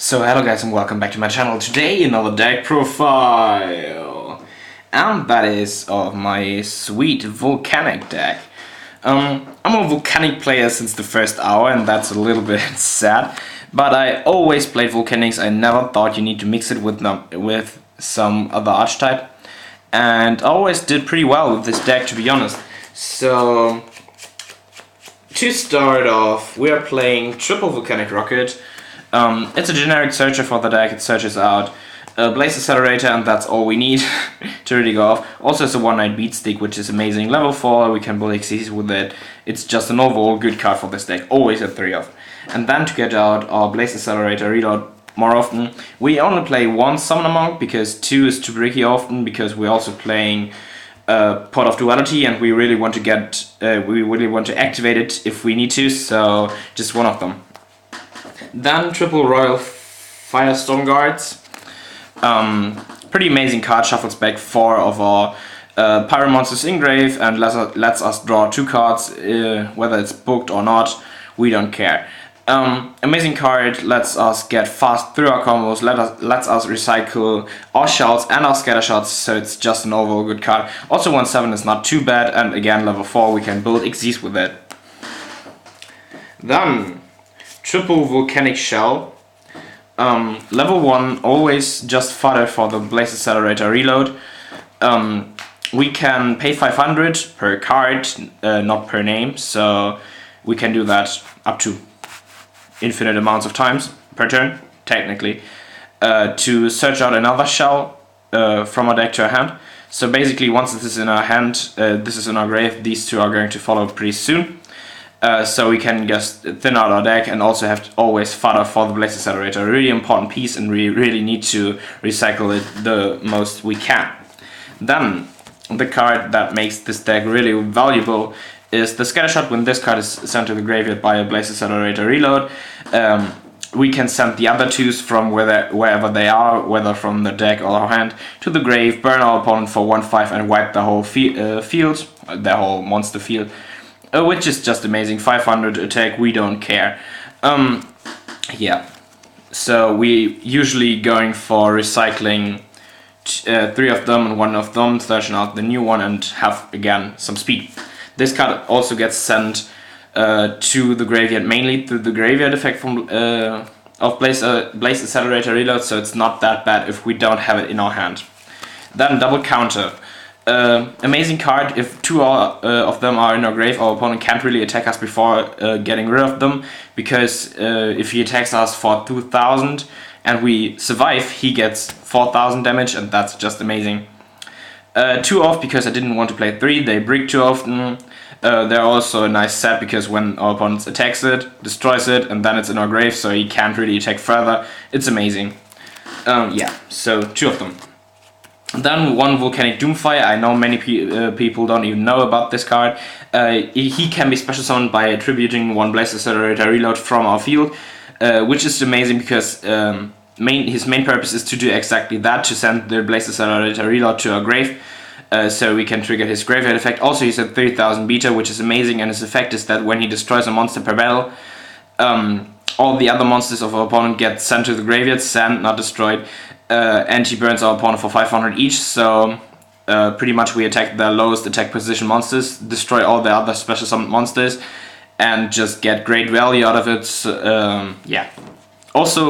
So hello guys and welcome back to my channel. Today another deck profile, and that is of my sweet Volcanic deck. I'm a Volcanic player since the first hour, and that's a little bit sad, but I always played Volcanics. I never thought you need to mix it with some other archetype, and I always did pretty well with this deck, to be honest. So to start off, we are playing triple Volcanic Rocket. It's a generic searcher for the deck. It searches out a Blaze Accelerator, and that's all we need to really go off. Also, it's a 1/9 beat stick, which is amazing. Level 4, we can build XCs with it. It's just an overall good card for this deck, always at 3 off. And then to get out our Blaze Accelerator reload more often, we only play one Summoner Monk because 2 is too bricky often, because we're also playing Pot of Duality, and we really want to activate it if we need to, so just one of them. Then triple Royal Firestorm Guards. Pretty amazing card, shuffles back 4 of our Pyro Monsters in grave and lets us draw 2 cards, whether it's booked or not, we don't care. Amazing card, lets us get fast through our combos, lets us recycle our shells and our scatter shots, so it's just an overall good card. Also 1/7 is not too bad, and again level 4 we can build XZs with it. Then triple Volcanic Shell. Level 1, always just fodder for the Blaze Accelerator reload. We can pay 500 per card, not per name, so we can do that up to infinite amounts of times per turn, technically, to search out another shell from our deck to our hand. So basically, once this is in our hand, this is in our grave, these two are going to follow pretty soon. So we can just thin out our deck and also have to always fodder for the Blaze Accelerator. A really important piece, and we really need to recycle it the most we can. Then the card that makes this deck really valuable is the Scatter Shot. When this card is sent to the graveyard by a Blaze Accelerator reload, we can send the other 2s from wherever they are, whether from the deck or our hand, to the grave, burn our opponent for 1/5 and wipe the whole field, the whole monster field. Which is just amazing. 500 attack, we don't care. Yeah. So we usually going for recycling 3 of them and 1 of them, searching out the new one, and have again some speed. This card also gets sent to the graveyard mainly through the graveyard effect from of Blaze Accelerator reload, so it's not that bad if we don't have it in our hand. Then double counter. Amazing card. If 2 of them are in our grave, our opponent can't really attack us before getting rid of them, because if he attacks us for 2000 and we survive, he gets 4000 damage, and that's just amazing. 2 off because I didn't want to play 3, they brick too often. They're also a nice set because when our opponent attacks it, destroys it, and then it's in our grave, so he can't really attack further. It's amazing. Yeah, so 2 of them. Then 1 Volcanic Doomfire. I know many people don't even know about this card. He can be special summoned by attributing 1 Blaze Accelerator reload from our field, which is amazing because his main purpose is to do exactly that, to send the Blaze Accelerator reload to our grave, so we can trigger his graveyard effect. Also, he's at 3000 beta, which is amazing, and his effect is that when he destroys a monster per battle, all the other monsters of our opponent get sent to the graveyard, sent, not destroyed. And he burns our opponent for 500 each, so pretty much we attack the lowest attack position monsters, destroy all the other special summoned monsters, and just get great value out of it. Yeah. Also,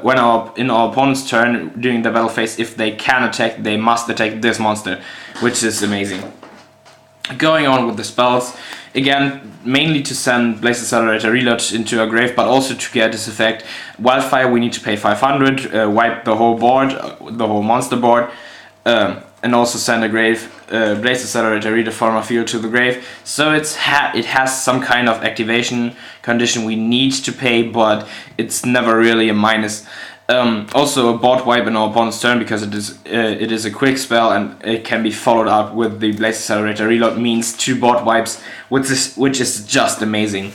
when in our opponent's turn during the battle phase, if they can attack, they must attack this monster, which is amazing. Going on with the spells, again, mainly to send Blaze Accelerator reload into our grave, but also to get this effect. Wildfire, we need to pay 500, wipe the whole board, the whole monster board, and also send a Blaze Accelerator reload from our field to the grave. So it has some kind of activation condition we need to pay, but it's never really a minus. Also a board wipe in our opponent's turn, because it is a quick spell and it can be followed up with the Blaze Accelerator reload, means 2 board wipes, which is just amazing.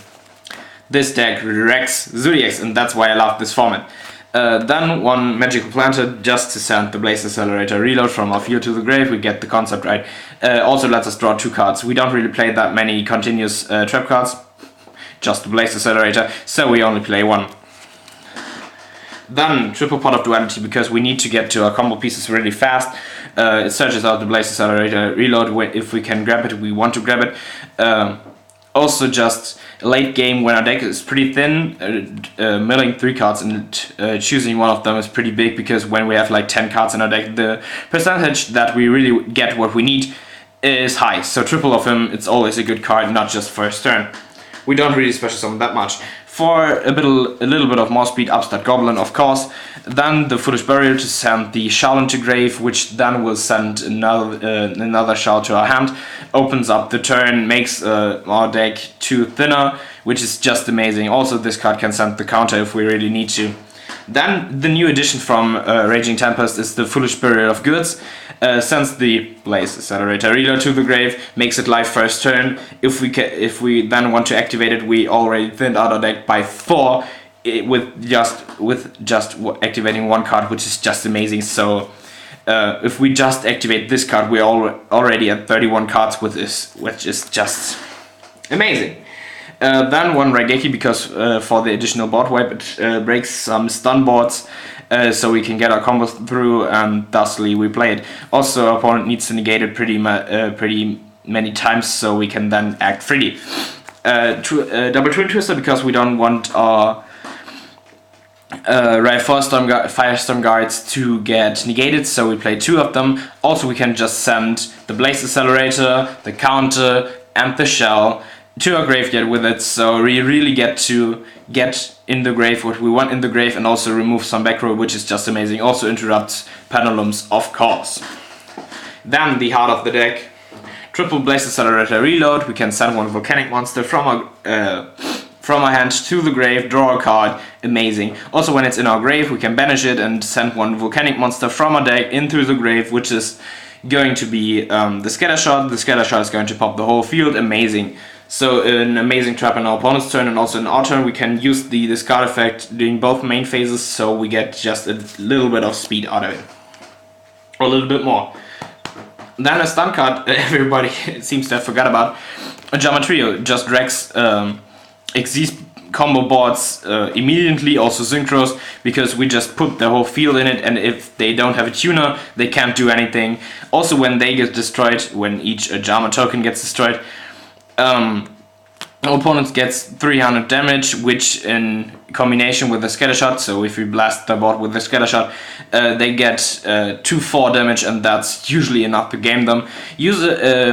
This deck wrecks Zodiacs, and that's why I love this format. Then 1 Magical Planter, just to send the Blaze Accelerator reload from our field to the grave. We get the concept right. Also lets us draw 2 cards. We don't really play that many continuous trap cards, just the Blaze Accelerator, so we only play 1. Then triple pot of duality, because we need to get to our combo pieces really fast. It searches out the Blaze Accelerator reload. If we can grab it, we want to grab it. Also, just late game when our deck is pretty thin, milling 3 cards and choosing one of them is pretty big, because when we have like 10 cards in our deck, the percentage that we really get what we need is high. So triple of him, it's always a good card, not just first turn. We don't really special summon that much. For a little bit of more speed, ups that Goblin, of course. Then the Foolish Burial to send the Shell into grave, which then will send another Shell to our hand. Opens up the turn, makes our deck 2 thinner, which is just amazing. Also, this card can send the counter if we really need to. Then the new addition from Raging Tempest is the Foolish Burial of Goods. Sends the Blaze Accelerator reload to the grave, makes it live first turn. If we then want to activate it, we already thinned out our deck by 4 with just activating 1 card, which is just amazing. So if we just activate this card, we're already at 31 cards with this, which is just amazing. Then 1 Raigeki, because for the additional board wipe, it breaks some stun boards, so we can get our combos through, and thusly we play it. Also, our opponent needs to negate it pretty many times, so we can then act freely. Double Twin Twister, because we don't want our Firestorm Guards to get negated, so we play 2 of them. Also, we can just send the Blaze Accelerator, the counter, and the Shell to our graveyard with it, so we really get to get in the grave what we want in the grave, and also remove some back row, which is just amazing. Also interrupts Pendulums, of course. Then the heart of the deck, triple Blaze Accelerator reload. We can send 1 Volcanic monster from our hand to the grave, draw a card, amazing. Also, when it's in our grave, we can banish it and send 1 Volcanic monster from our deck into the grave, which is going to be the Scatter Shot. The Scatter Shot is going to pop the whole field, amazing. So an amazing trap in our opponent's turn, and also in our turn we can use the discard effect during both main phases, so we get just a little bit of speed out of it. Or a little bit more. Then a stun card everybody seems to have forgot about. A Jama Trio just drags Xyz combo boards immediately, also synchros, because we just put the whole field in it, and if they don't have a tuner, they can't do anything. Also, when they get destroyed, when each Jama token gets destroyed, our opponent gets 300 damage, which in combination with the Scatter Shot, so if we blast the board with the Scatter Shot, they get 2-4 damage, and that's usually enough to game them.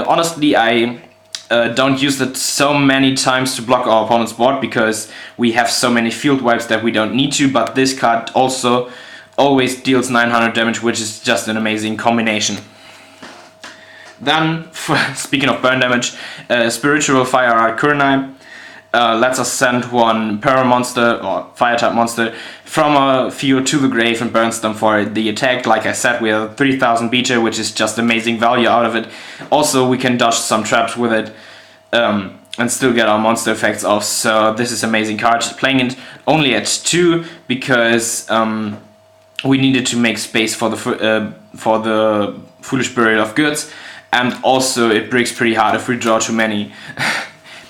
Honestly, I don't use it so many times to block our opponent's board, because we have so many field wipes that we don't need to, but this card also always deals 900 damage, which is just an amazing combination. Then, speaking of burn damage, Spiritual Fire Art Kurenai lets us send 1 Power Monster or Fire type monster from a field to the grave and burns them for the attack. Like I said, we have 3000 beta, which is just amazing value out of it. Also, we can dodge some traps with it and still get our monster effects off. So this is amazing card. Playing it only at 2 because we needed to make space for the Foolish Burial of Goods. And also it breaks pretty hard if we draw too many.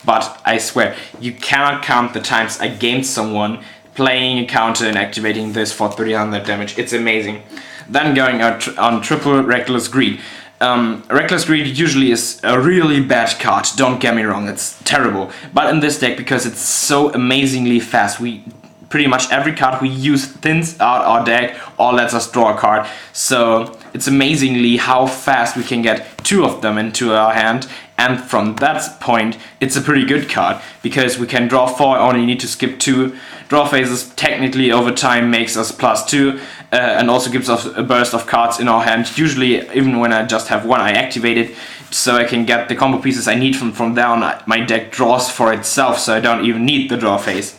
But I swear, you cannot count the times I gamed someone playing a counter and activating this for 300 damage. It's amazing. Then going out on triple Reckless Greed. Reckless Greed usually is a really bad card, don't get me wrong, it's terrible. But in this deck, because it's so amazingly fast, pretty much every card we use thins out our deck or lets us draw a card. So it's amazingly how fast we can get 2 of them into our hand, and from that point it's a pretty good card, because we can draw 4, only need to skip 2 draw phases. Technically over time makes us +2 and also gives us a burst of cards in our hand. Usually even when I just have 1, I activate it so I can get the combo pieces I need from there on. My deck draws for itself, so I don't even need the draw phase.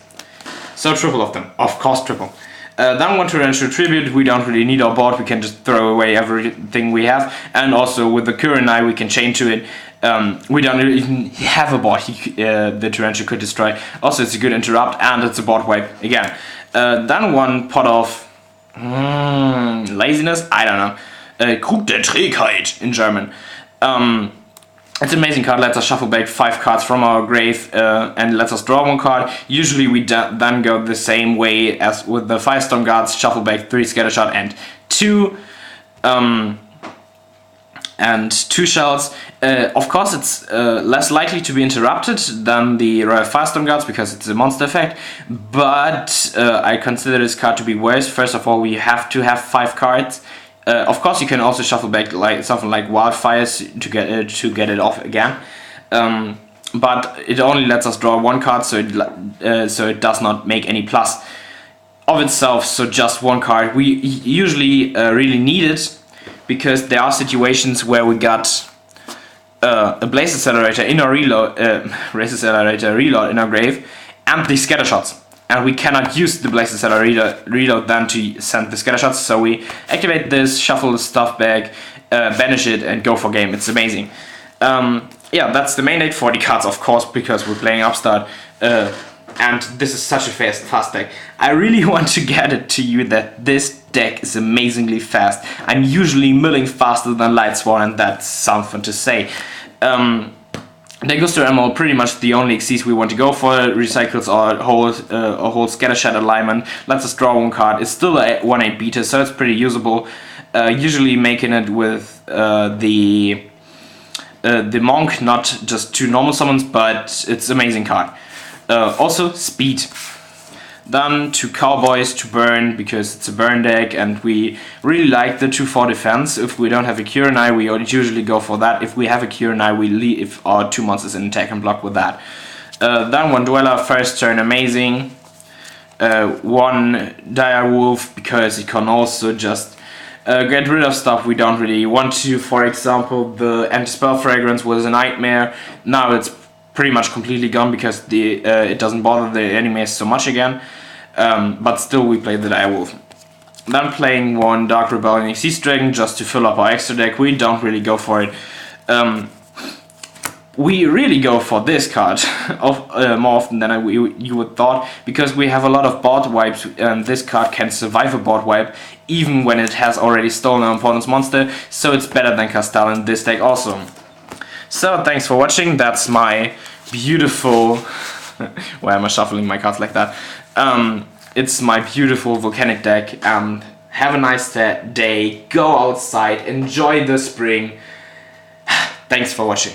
So triple of them, of course triple. Then 1 Torrential Tribute. We don't really need our board, we can just throw away everything we have. And also with the Kurenai we can chain to it. We don't even have a board the Torrential could destroy. Also it's a good interrupt, and it's a board wipe again. Then 1 pot of laziness, I don't know. Krug der Trägheit in German. It's an amazing card, lets us shuffle back 5 cards from our grave and lets us draw 1 card. Usually we then go the same way as with the Firestorm Guards, shuffle back 3 Scattershot and 2 shells. Of course it's less likely to be interrupted than the Royal Firestorm Guards because it's a monster effect, but I consider this card to be worse. First of all, we have to have 5 cards. Of course, you can also shuffle back like something like Wildfires to get it off again, but it only lets us draw 1 card, so it does not make any plus of itself. So just 1 card. We usually really need it because there are situations where we got a Blaze Accelerator in our reload, Race Accelerator reload in our grave, and the Scattershots. And we cannot use the Blaze Accelerator reload then to send the Scattershots, so we activate this, shuffle the stuff back, banish it, and go for game. It's amazing. Yeah, that's the main deck. 40 cards, of course, because we're playing Upstart, and this is such a fast deck. I really want to get it to you that this deck is amazingly fast. I'm usually milling faster than Lightsworn, and that's something to say. Deguster Emerald, pretty much the only XCs we want to go for. Recycles our whole Scattershot alignment, lets us draw 1 card. It's still a 1/8 beta, so it's pretty usable. Usually making it with the Monk, not just 2 normal summons, but it's an amazing card. Also, speed. Then 2 Cowboys to burn, because it's a burn deck, and we really like the 2/4 defense. If we don't have a Kurenai, we usually go for that. If we have a Kurenai, we leave our 2 monsters in attack and block with that. Then 1 Dweller, first turn, amazing. 1 Dire Wolf, because it can also just get rid of stuff we don't really want to. For example, the Anti-Spell Fragrance was a nightmare. Now it's pretty much completely gone because it doesn't bother the enemies so much again, but still we play the Direwolf. Then playing 1 Dark Rebellion Xyz Dragon just to fill up our extra deck. We don't really go for it. We really go for this card more often than you would thought, because we have a lot of board wipes, and this card can survive a board wipe even when it has already stolen an opponent's monster, so it's better than Castel in this deck also. So thanks for watching. That's my beautiful why am I shuffling my cards like that? It's my beautiful Volcanic deck, and have a nice day, go outside, enjoy the spring. Thanks for watching.